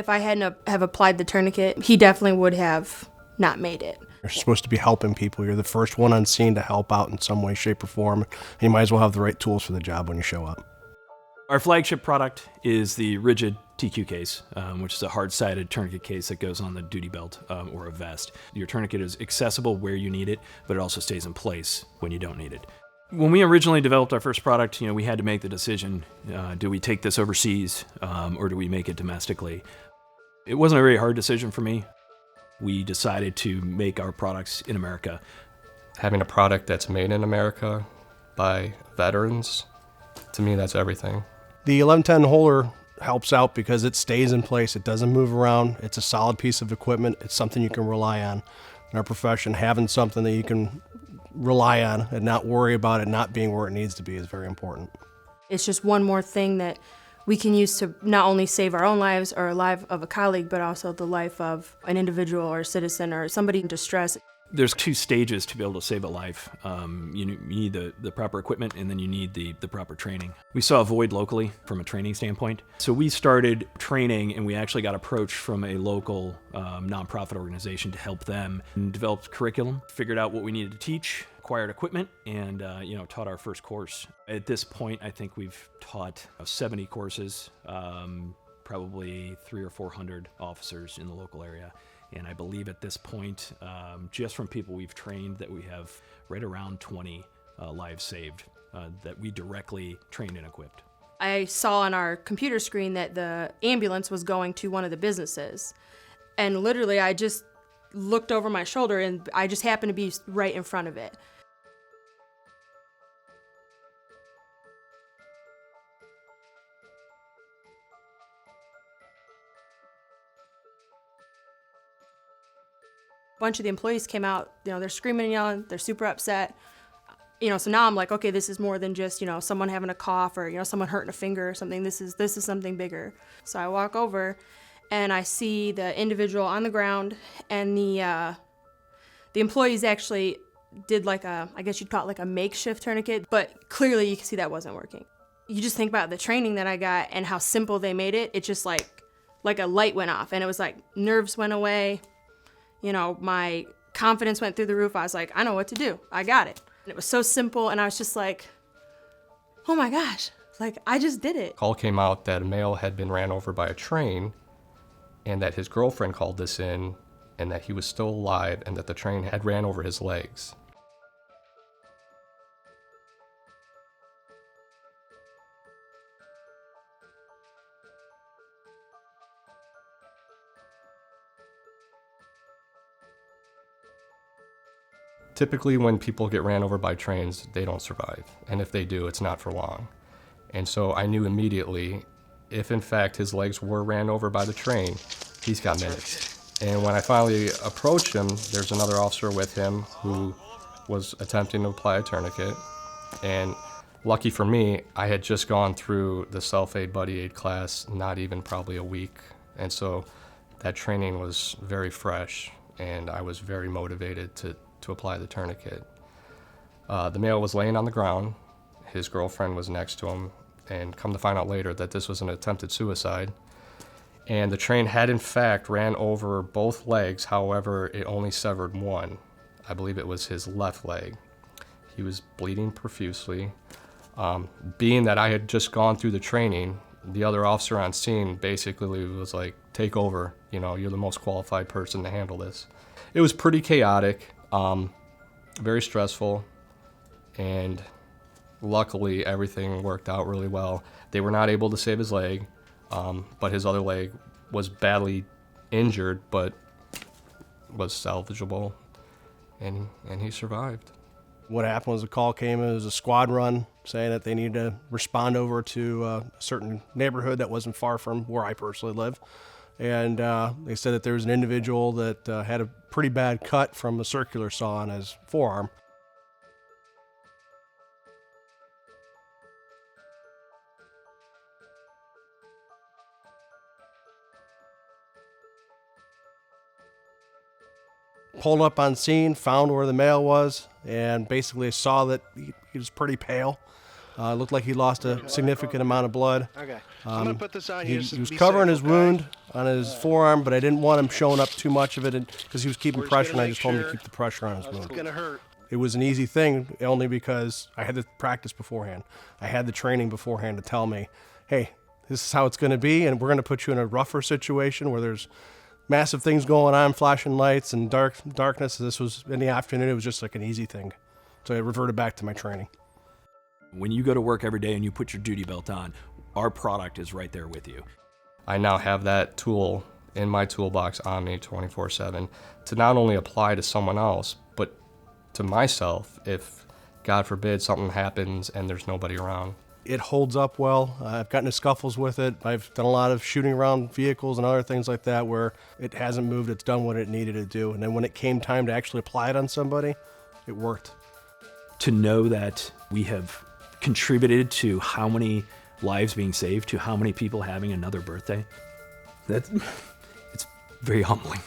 If I hadn't have applied the tourniquet, he definitely would have not made it. You're supposed to be helping people. You're the first one on scene to help out in some way, shape, or form. You might as well have the right tools for the job when you show up. Our flagship product is the rigid TQ case, which is a hard-sided tourniquet case that goes on the duty belt or a vest. Your tourniquet is accessible where you need it, but it also stays in place when you don't need it. When we originally developed our first product, we had to make the decision, do we take this overseas or do we make it domestically? It wasn't a very hard decision for me. We decided to make our products in America. Having a product that's made in America by veterans, to me, that's everything. The 1110 holder helps out because it stays in place. It doesn't move around. It's a solid piece of equipment. It's something you can rely on. In our profession, having something that you can rely on and not worry about it not being where it needs to be is very important. It's just one more thing that we can use to not only save our own lives or a life of a colleague, but also the life of an individual or a citizen or somebody in distress. There's 2 stages to be able to save a life. You need the proper equipment, and then you need the proper training. We saw a void locally from a training standpoint. So we started training, and we actually got approached from a local nonprofit organization to help them, and developed curriculum, figured out what we needed to teach, acquired equipment, and taught our first course. At this point, I think we've taught 70 courses, probably 300 or 400 officers in the local area. And I believe at this point, just from people we've trained, that we have right around 20 lives saved that we directly trained and equipped. I saw on our computer screen that the ambulance was going to one of the businesses. And literally, I just looked over my shoulder and I just happened to be right in front of it. A bunch of the employees came out, they're screaming and yelling, they're super upset. So now I'm like, okay, this is more than just, someone having a cough or, someone hurting a finger or something. This is something bigger. So I walk over and I see the individual on the ground, and the employees actually did I guess you'd call it like a makeshift tourniquet, but clearly you can see that wasn't working. You just think about the training that I got and how simple they made it. It just like a light went off, and it was like nerves went away. My confidence went through the roof. I was like, I know what to do. I got it. And it was so simple, and I was just like, oh my gosh, I just did it. Call came out that a male had been ran over by a train, and that his girlfriend called this in, and that he was still alive, and that the train had ran over his legs. Typically, when people get ran over by trains, they don't survive. And if they do, it's not for long. And so I knew immediately, if in fact his legs were ran over by the train, he's got minutes. And when I finally approached him, there's another officer with him who was attempting to apply a tourniquet. And lucky for me, I had just gone through the self-aid buddy aid class, not even probably a week. And so that training was very fresh, and I was very motivated to apply the tourniquet. The male was laying on the ground. His girlfriend was next to him, and come to find out later that this was an attempted suicide. And the train had in fact ran over both legs, however, it only severed one. I believe it was his left leg. He was bleeding profusely. Being that I had just gone through the training, the other officer on scene basically was like, take over, you're the most qualified person to handle this. It was pretty chaotic. Very stressful, and luckily everything worked out really well. They were not able to save his leg, but his other leg was badly injured, but was salvageable, and he survived. What happened was a call came, it was a squad run saying that they needed to respond over to a certain neighborhood that wasn't far from where I personally live. And they said that there was an individual that had a pretty bad cut from a circular saw on his forearm. Pulled up on scene, found where the male was, and basically saw that he was pretty pale. Looked like he lost a significant amount of blood. Okay. I'm going to put this on He here. was covering his wound, on his forearm, but I didn't want him showing up too much of it because he was keeping pressure, and I just told him to keep the pressure on his wound. It's gonna hurt. It was an easy thing only because I had the practice beforehand. I had the training beforehand to tell me, hey, this is how it's going to be, and we're going to put you in a rougher situation where there's massive things going on, flashing lights and darkness. This was in the afternoon. It was just like an easy thing. So I reverted back to my training. When you go to work every day and you put your duty belt on, our product is right there with you. I now have that tool in my toolbox on me 24/7 to not only apply to someone else, but to myself if, God forbid, something happens and there's nobody around. It holds up well. I've gotten into scuffles with it. I've done a lot of shooting around vehicles and other things like that where it hasn't moved. It's done what it needed to do. And then when it came time to actually apply it on somebody, it worked. To know that we have contributed to how many lives being saved, to how many people having another birthday, it's very humbling.